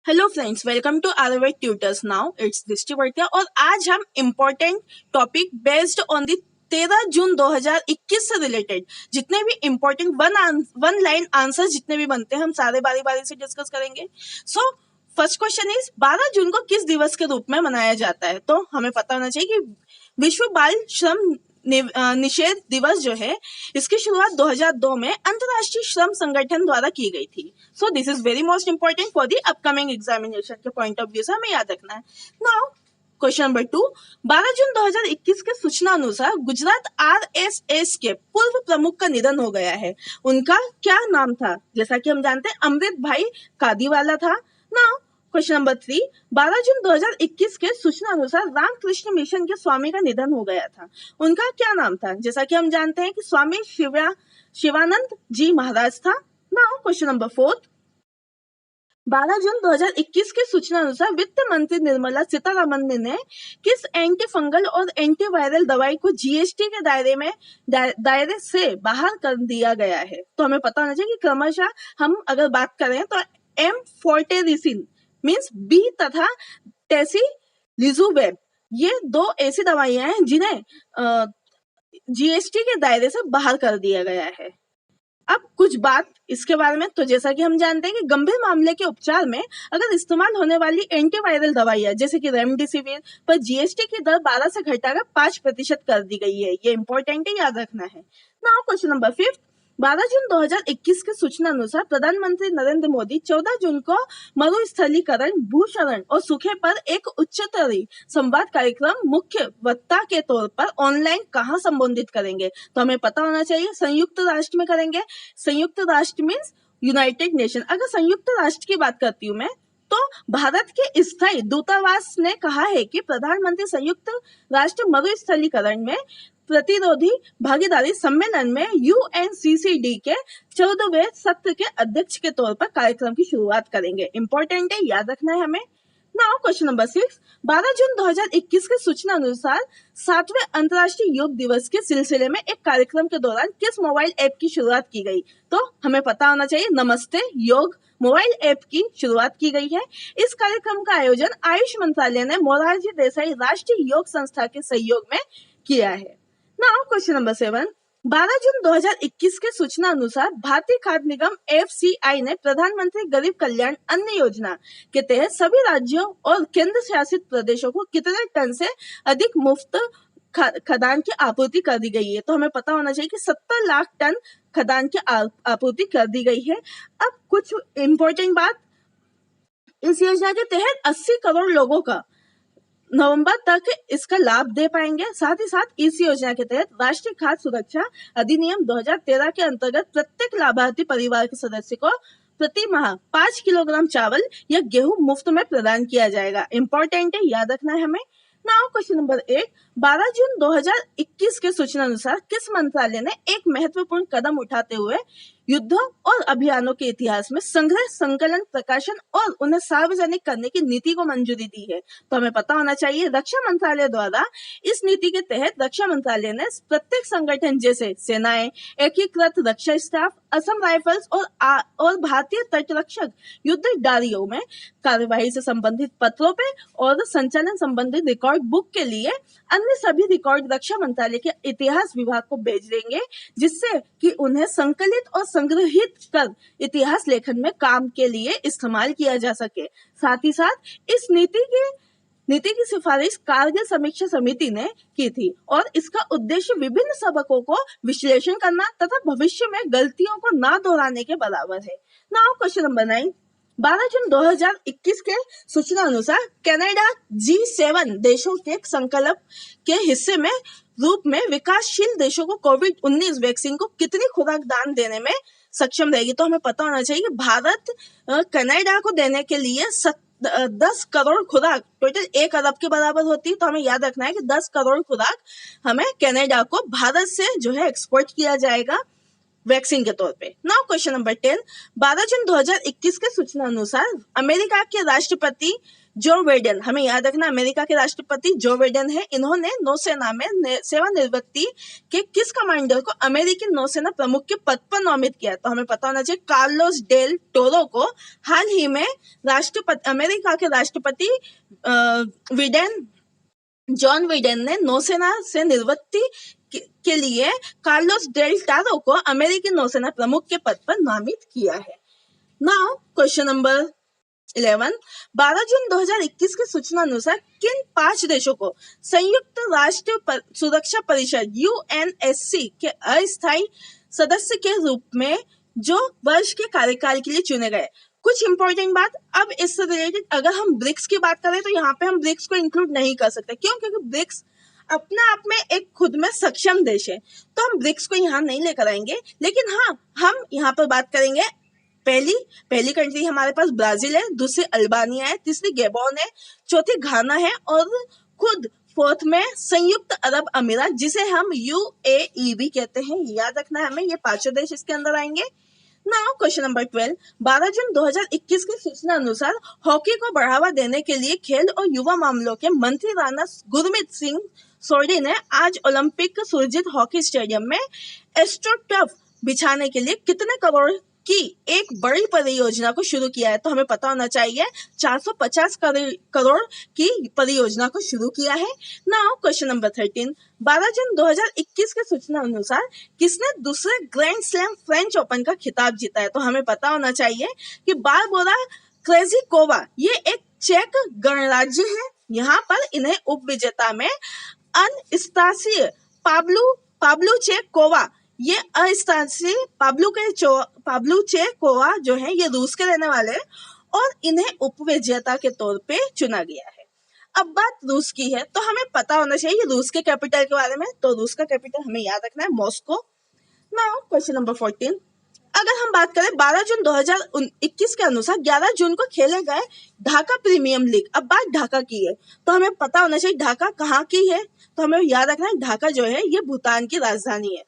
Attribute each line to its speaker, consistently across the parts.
Speaker 1: Hello friends, welcome to Ayurved tutors. Now it's Drishti Vartiya और आज हम important topic based on the 13 June 2021 से related जितने भी इम्पोर्टेंट वन लाइन आंसर जितने भी बनते हैं हम सारे बारी बारी से डिस्कस करेंगे। सो फर्स्ट क्वेश्चन इज 12 जून को किस दिवस के रूप में मनाया जाता है? तो हमें पता होना चाहिए कि विश्व बाल श्रम निषेध दिवस जो है इसकी शुरुआत 2002 में अंतर्राष्ट्रीय श्रम संगठन द्वारा की गई थी। So this is very most important for the upcoming examination के पॉइंट ऑफ व्यू से हमें याद रखना है। नाउ क्वेश्चन नंबर 2, 12 जून 2021 के सूचना अनुसार गुजरात आरएसएस के पूर्व प्रमुख का निधन हो गया है। उनका क्या नाम था? जैसा कि हम जानते हैं अमृत भाई कादीवाला था। नाउ क्वेश्चन नंबर 3, 12 जून 2021 के सूचना अनुसार रामकृष्ण मिशन के स्वामी का निधन हो गया था। उनका क्या नाम था? जैसा कि हम जानते हैं कि स्वामी शिवानंद जी महाराज था। नाउ क्वेश्चन नंबर 4, 12 जून 2021 के सूचना अनुसार वित्त मंत्री निर्मला सीतारमण ने किस एंटी फंगल और एंटीवायरल दवाई को जीएसटी के दायरे से बाहर कर दिया गया है? तो हमें पता होना चाहिए कि क्रमशः हम अगर बात करें तो एम्फोटेरिसिन मीन्स बी तथा टेसिलिजुमेब ये दो ऐसी दवाइयां हैं जिन्हें जीएसटी के दायरे से बाहर कर दिया गया है। अब कुछ बात इसके बारे में, तो जैसा कि हम जानते हैं कि गंभीर मामले के उपचार में अगर इस्तेमाल होने वाली एंटीवायरल दवाइयां जैसे कि रेमडेसिविर पर जीएसटी की दर 12 से घटाकर 5% कर दी गई है। ये इंपॉर्टेंट है, याद रखना है। नाउ क्वेश्चन नंबर 5, 12 जून 2021 के सूचना अनुसार प्रधानमंत्री नरेंद्र मोदी 14 जून को मरुस्थलीकरण, भूशरण और सूखे पर एक उच्चस्तरीय संवाद कार्यक्रम मुख्य वक्ता के तौर पर ऑनलाइन कहां संबोधित करेंगे? तो हमें पता होना चाहिए संयुक्त राष्ट्र में करेंगे। संयुक्त राष्ट्र मीन्स यूनाइटेड नेशन। अगर संयुक्त राष्ट्र की बात करती हूँ मैं तो भारत के स्थायी दूतावास ने कहा है कि प्रधानमंत्री संयुक्त राष्ट्र मरुस्थलीकरण में प्रतिरोधी भागीदारी सम्मेलन में यूएनसीसीडी के 14वें सत्र के अध्यक्ष के तौर पर कार्यक्रम की शुरुआत करेंगे। इंपॉर्टेंट है, याद रखना है हमें। नाउ क्वेश्चन नंबर 6, 12 जून 2021 के सूचना अनुसार 7वें अंतर्राष्ट्रीय योग दिवस के सिलसिले में एक कार्यक्रम के दौरान किस मोबाइल ऐप की शुरुआत की गई? तो हमें पता होना चाहिए नमस्ते योग मोबाइल ऐप की शुरुआत की गई है। इस कार्यक्रम का आयोजन आयुष मंत्रालय ने मोरारजी देसाई राष्ट्रीय योग संस्था के सहयोग में किया है। नाउ क्वेश्चन नंबर 7, 12 जून 2021 के सूचना अनुसार भारतीय खाद्य निगम एफसीआई ने प्रधानमंत्री गरीब कल्याण अन्न योजना के तहत सभी राज्यों और केंद्र शासित प्रदेशों को कितने टन से अधिक मुफ्त खदान की आपूर्ति कर दी गई है? तो हमें पता होना चाहिए कि 70 लाख टन खदान की आपूर्ति कर दी गई है। अब कुछ इंपॉर्टेंट बात, इस योजना के तहत 80 करोड़ लोगों का नवंबर तक इसका लाभ दे पाएंगे। साथ ही साथ इस योजना के तहत राष्ट्रीय खाद्य सुरक्षा अधिनियम 2013 के अंतर्गत प्रत्येक लाभार्थी परिवार के सदस्य को प्रति माह 5 किलोग्राम चावल या गेहूं मुफ्त में प्रदान किया जाएगा। इंपॉर्टेंट है, याद रखना है हमें। नाउ क्वेश्चन नंबर 8, 12 जून 2021 के सूचना अनुसार किस मंत्रालय ने एक महत्वपूर्ण कदम उठाते हुए युद्धों और अभियानों के इतिहास में संग्रह, संकलन, प्रकाशन और उन्हें सार्वजनिक करने की नीति को मंजूरी दी है? तो हमें पता होना चाहिए रक्षा मंत्रालय द्वारा इस नीति के तहत रक्षा मंत्रालय ने प्रत्येक संगठन जैसे सेनाएं, एकीकृत रक्षा स्टाफ, असम राइफल्स और भारतीय तटरक्षक युद्ध डायरियों में कार्यवाही से संबंधित पत्रों पे और संचालन संबंधित रिकॉर्ड बुक के लिए अन्य सभी रिकॉर्ड रक्षा मंत्रालय के इतिहास विभाग को भेज देंगे, जिससे कि उन्हें संकलित और संग्रहित कर इतिहास लेखन में काम के लिए इस्तेमाल किया जा सके। साथ ही साथ इस नीति की सिफारिश कारगिल समीक्षा समिति ने की थी और इसका उद्देश्य विभिन्न सबकों को विश्लेषण करना तथा भविष्य में गलतियों को ना दोहराने के बराबर है। नाउ क्वेश्चन नंबर 9, 12 जून 2021 के सूचना अनुसार कनाडा G7 देशों के संकल्प के हिस्से में रूप में विकासशील देशों को कोविड-19 वैक्सीन को कितनी खुराक दान देने में सक्षम रहेगी? तो हमें पता होना चाहिए कि भारत कनाडा को देने के लिए 10 करोड़ खुराक, टोटल 1 अरब के बराबर होती है। तो हमें याद रखना है कि 10 करोड़ खुराक हमें कनाडा को भारत से जो है एक्सपोर्ट किया जाएगा। वैक्सीन के तौर पे। नाउ क्वेश्चन नंबर 10, 12 जून 2021 के सूचना अनुसार अमेरिका के राष्ट्रपति जो बाइडेन, हमें याद रखना अमेरिका के राष्ट्रपति जो बाइडेन है, इन्होंने नौसेना में सेवानिवृत्ति के किस कमांडर को अमेरिकी नौसेना प्रमुख के पद पर नामित किया? तो हमें पता होना चाहिए कार्लोस डेल टोरो को हाल ही में अमेरिका के राष्ट्रपति जॉन बाइडेन ने नौसेना से निवृत्ति के लिए कार्लोस डेल टारो को अमेरिकी नौसेना प्रमुख के पद पर नामित किया है। नाउ क्वेश्चन नंबर 11, 12 जून 2021 की सूचना अनुसार किन 5 देशों को संयुक्त राष्ट्र सुरक्षा परिषद यूएनएससी के अस्थायी सदस्य के रूप में जो वर्ष के कार्यकाल के लिए चुने गए? कुछ इंपॉर्टेंट बात, अब इससे रिलेटेड अगर हम ब्रिक्स की बात करें तो यहाँ पे हम ब्रिक्स को इंक्लूड नहीं कर सकते। क्यों? क्योंकि ब्रिक्स अपने आप में एक खुद में सक्षम देश है, तो हम ब्रिक्स को यहाँ नहीं लेकर आएंगे। लेकिन हाँ, हम यहाँ पर बात करेंगे पहली कंट्री हमारे पास ब्राजील है, दूसरी अल्बानिया है, तीसरी गैबोन है, चौथी घाना है और खुद फोर्थ में संयुक्त अरब अमीरात, जिसे हम यूएई भी कहते हैं। याद रखना है हमें, ये 5 देश इसके अंदर आएंगे। नाउ क्वेश्चन नंबर 12, 12 जून 2021 की सूचना अनुसार हॉकी को बढ़ावा देने के लिए खेल और युवा मामलों के मंत्री राणा गुरमीत सिंह सोढ़ी ने आज ओलंपिक सुरजीत हॉकी स्टेडियम में एस्ट्रोटर्फ बिछाने के लिए कितने करोड़ की एक बड़ी परियोजना को शुरू किया है? तो हमें पता होना चाहिए 450 करोड़ की परियोजना को शुरू किया है। नाउ क्वेश्चन नंबर 13, 12 जून 2021 के सूचना अनुसार किसने दूसरे ग्रैंड स्लैम फ्रेंच ओपन का खिताब जीता है? तो हमें पता होना चाहिए कि बारबोरा क्रेजिकोवा ये एक चेक गणराज्य है। यहाँ पर इन्हें उप विजेता में अनस्तासिया पाव्लुचेकोवा, ये अस्थायी पाव्लुचेकोवा जो है ये रूस के रहने वाले और इन्हें उपविजेता के तौर पे चुना गया है। अब बात रूस की है तो हमें पता होना चाहिए रूस के कैपिटल के बारे में। तो रूस का कैपिटल हमें याद रखना है मॉस्को। नाउ क्वेश्चन नंबर 14, अगर हम बात करें 12 जून 2021 के अनुसार 11 जून को खेले गए ढाका प्रीमियम लीग, अब बात ढाका की है तो हमें पता होना चाहिए ढाका कहाँ की है? तो हमें याद रखना है ढाका जो है ये भूटान की राजधानी है।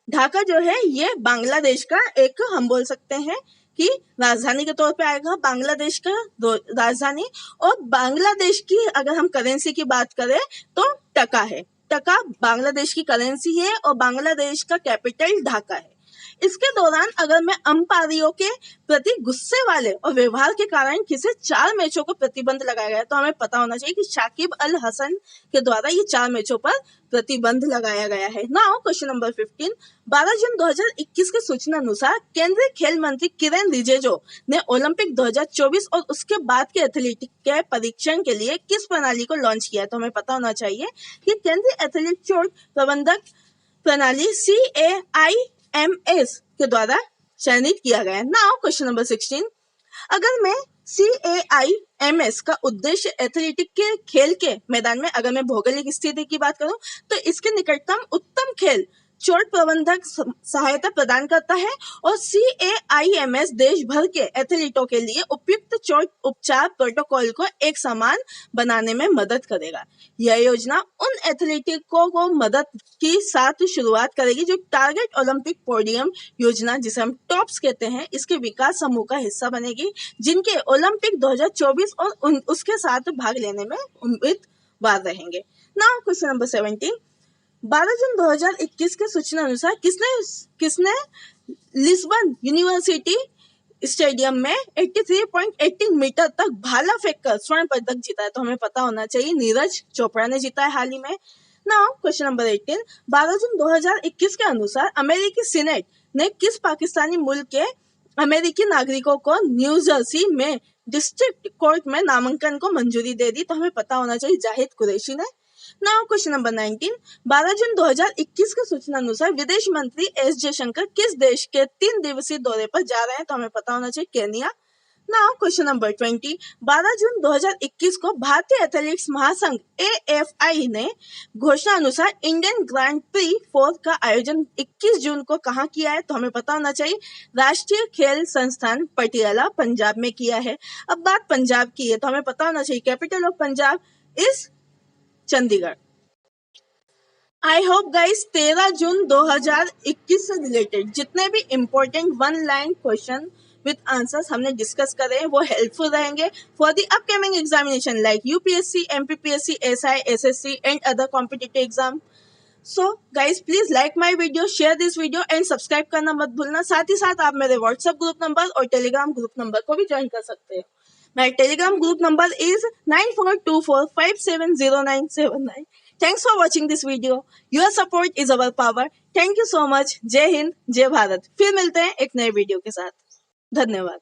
Speaker 1: ढाका जो है ये बांग्लादेश का एक, हम बोल सकते हैं कि राजधानी के तौर पे आएगा, बांग्लादेश का राजधानी। और बांग्लादेश की अगर हम करेंसी की बात करें तो टका है। टका बांग्लादेश की करेंसी है और बांग्लादेश का कैपिटल ढाका है। इसके दौरान अगर मैं अंपायरों के प्रति गुस्से वाले और व्यवहार के कारण किसी 4 मैचों को प्रतिबंध लगाया गया, तो हमें पता होना चाहिए कि शाकिब अल हसन के द्वारा ये 4 मैचों पर प्रतिबंध लगाया गया है। नाउ क्वेश्चन नंबर 15, 12 जून 2021 की सूचना अनुसार केंद्रीय खेल मंत्री किरेन रिजिजू ने ओलंपिक 2024 और उसके बाद के एथलेटिक के परीक्षण के लिए किस प्रणाली को लॉन्च किया? तो हमें पता होना चाहिए कि केंद्रीय एथलेटिक चोट प्रबंधक प्रणाली CAIMS के द्वारा चयनित किया गया है। नाउ क्वेश्चन नंबर 16, अगर मैं CAIMS का उद्देश्य एथलेटिक के खेल के मैदान में अगर मैं भौगोलिक स्थिति की बात करूं तो इसके निकटतम उत्तम खेल चोट प्रबंधक सहायता प्रदान करता है और CAIMS देश भर के एथलीटों के लिए उपयुक्त चोट उपचार प्रोटोकॉल को एक समान बनाने में मदद करेगा। यह योजना उन एथलीटों को मदद की साथ शुरुआत करेगी जो टारगेट ओलंपिक पोडियम योजना, जिसे हम टॉप्स कहते हैं, इसके विकास समूह का हिस्सा बनेगी, जिनके ओलंपिक 2024 और उसके साथ भाग लेने में उम्मीदवार रहेंगे। नाउ क्वेश्चन नंबर 17, 12 जून 2021 के सूचना अनुसार किसने लिस्बन यूनिवर्सिटी स्टेडियम में 83.18 मीटर तक भाला फेंककर स्वर्ण पदक जीता है? तो हमें पता होना चाहिए नीरज चोपड़ा ने जीता है हाल ही में। नाउ क्वेश्चन नंबर 18, 12 जून 2021 के अनुसार अमेरिकी सीनेट ने किस पाकिस्तानी मुल्क के अमेरिकी नागरिकों को न्यू जर्सी में डिस्ट्रिक्ट कोर्ट में नामांकन को मंजूरी दे दी? तो हमें पता होना चाहिए जाहिद कुरैशी ने। नाउ क्वेश्चन नंबर 19, 12 जून 2021 के सूचना अनुसार विदेश मंत्री एस जयशंकर किस देश के 3 दिवसीय दौरे पर जा रहे हैं? तो हमें पता होना चाहिए केनिया। नाउ क्वेश्चन नंबर 20, 12 जून 2021 को भारतीय एथलेटिक्स महासंघ AFI ने घोषणा अनुसार इंडियन ग्रैंड प्री 4 का आयोजन 21 जून को कहाँ किया है? तो हमें पता होना चाहिए राष्ट्रीय खेल संस्थान पटियाला पंजाब में किया है। अब बात पंजाब की है तो हमें पता होना चाहिए capital of Punjab is Chandigarh. I hope guys 13 June 2021 से रिलेटेड जितने भी important 1 line question with answers हमने डिस्कस करे हैं वो हेल्पफुल रहेंगे for the upcoming examination like UPSC, MPPSC, SI, SSC and other competitive exam. So guys please like my video, share this video and subscribe करना मत भूलना। साथ ही साथ आप मेरे व्हाट्सएप ग्रुप नंबर और टेलीग्राम ग्रुप नंबर को भी ज्वाइन कर सकते हो। My Telegram group number is 9424570979. Thanks for watching this video. Your support is our power. Thank you so much. जय हिंद, जय भारत। फिर मिलते हैं एक नए वीडियो के साथ। धन्यवाद।